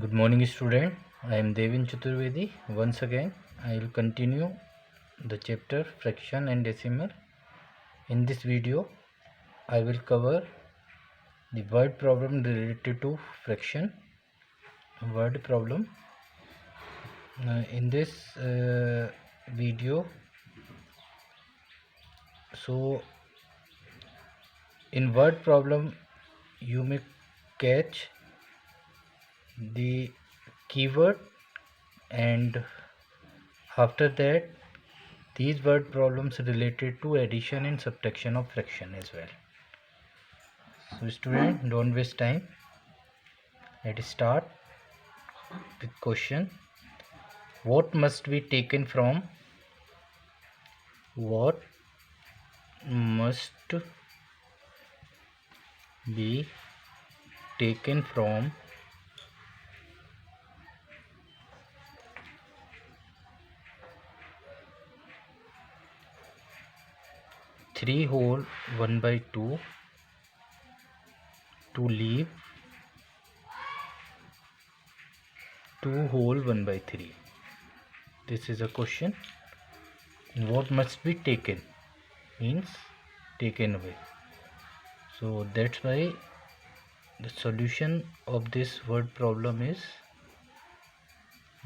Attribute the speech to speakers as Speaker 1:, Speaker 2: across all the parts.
Speaker 1: Good morning, student. I am Devin Chaturvedi. Once again, I will continue the chapter fraction and decimal. In this video, I will cover the word problem related to fraction. Word problem. In this video, so in word problem, you may catch the keyword, and after that these word problems related to addition and subtraction of fraction as well. So student, don't waste time. Let's start with question. What must be taken from what must be taken from 3 whole 1 by 2 to leave 2 whole 1 by 3. This is a question. What must be taken means taken away. So that's why the solution of this word problem is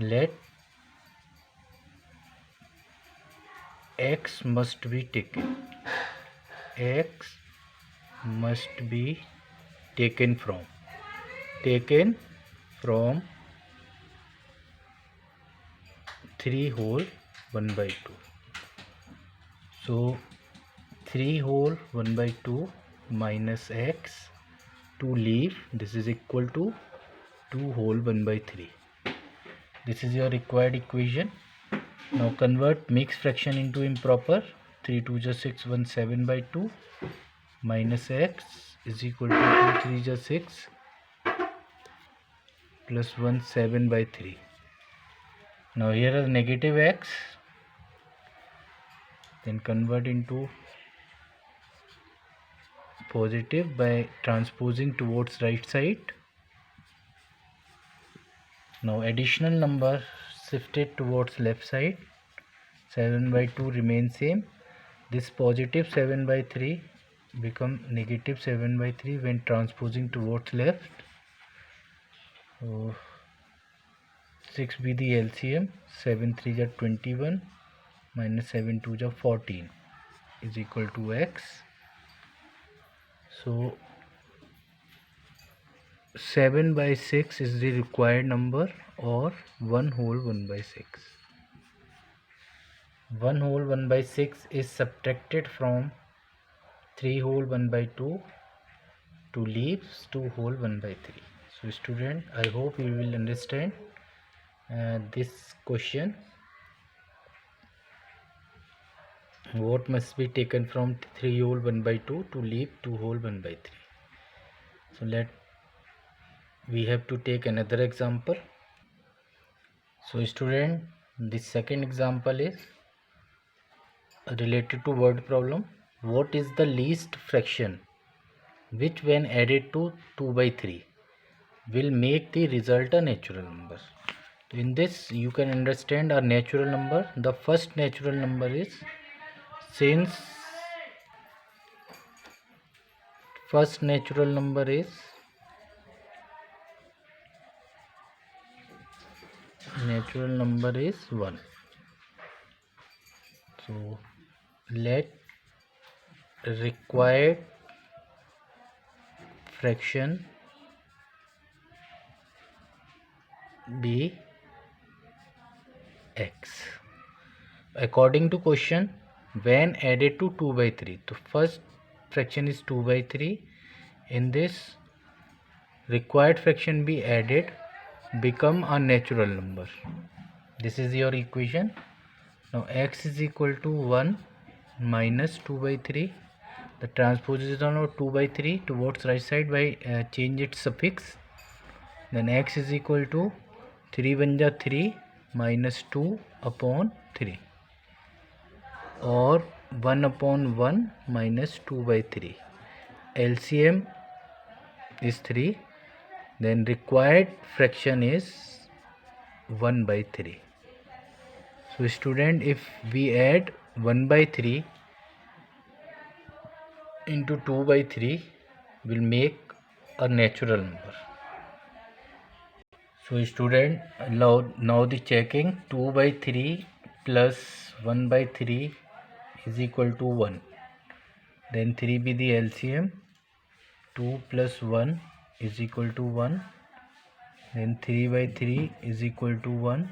Speaker 1: let x must be taken. X must be taken from 3 whole 1 by 2. So 3 whole 1 by 2 minus x to leave, this is equal to 2 whole 1 by 3. This is your required equation. Now convert mixed fraction into improper. 3 2 is 6, 1 7 by 2 minus x is equal to 2 3 is 6 plus 1 7 by 3. Now here is negative x, then convert into positive by transposing towards right side. Now additional number shifted towards left side. 7 by 2 remains same. This positive 7 by 3 become negative 7 by 3 when transposing towards left. So 6 be the LCM. 7 3 is 21 minus 7 2 is 14 is equal to x. So 7 by 6 is the required number, or 1 whole 1 by 6. 1 whole 1 by 6 is subtracted from 3 whole 1 by 2 to leaves 2 whole 1 by 3. So student, I hope you will understand this question. What must be taken from 3 whole 1 by 2 to leave 2 whole 1 by 3. So we have to take another example. So student, the second example is related to word problem. What is the least fraction which when added to 2 by 3 will make the result a natural number? In this you can understand a natural number. The first natural number is, since first natural number is 1. So let required fraction be x. According to question, when added to 2 by 3, the first fraction is 2 by 3. In this, required fraction be added, become a natural number. This is your equation. Now x is equal to 1 minus 2 by 3. The transposition of 2 by 3 towards right side by change its suffix. Then x is equal to 3 1 ja 3 minus 2 upon 3, or 1 upon 1 minus 2 by 3. LCM is 3. then required fraction is 1 by 3. So student, if we add 1 by 3 into 2 by 3, will make a natural number. So student, now the checking, 2 by 3 plus 1 by 3 is equal to 1. Then 3 be the LCM, 2 plus 1 is equal to 1. Then 3 by 3 is equal to 1.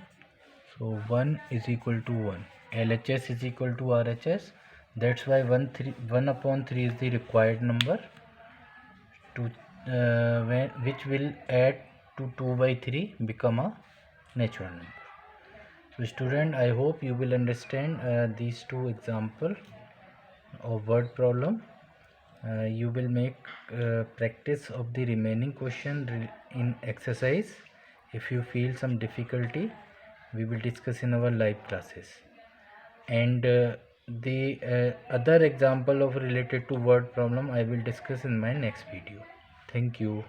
Speaker 1: So 1 is equal to 1. LHS is equal to RHS. That's why 1 upon 3 is the required number to which will add to 2 by 3 become a natural number. So student, I hope you will understand these two examples of word problem. You will make practice of the remaining question in exercise. If you feel some difficulty, we will discuss in our live classes. And the other example of related to word problem I will discuss in my next video. Thank you.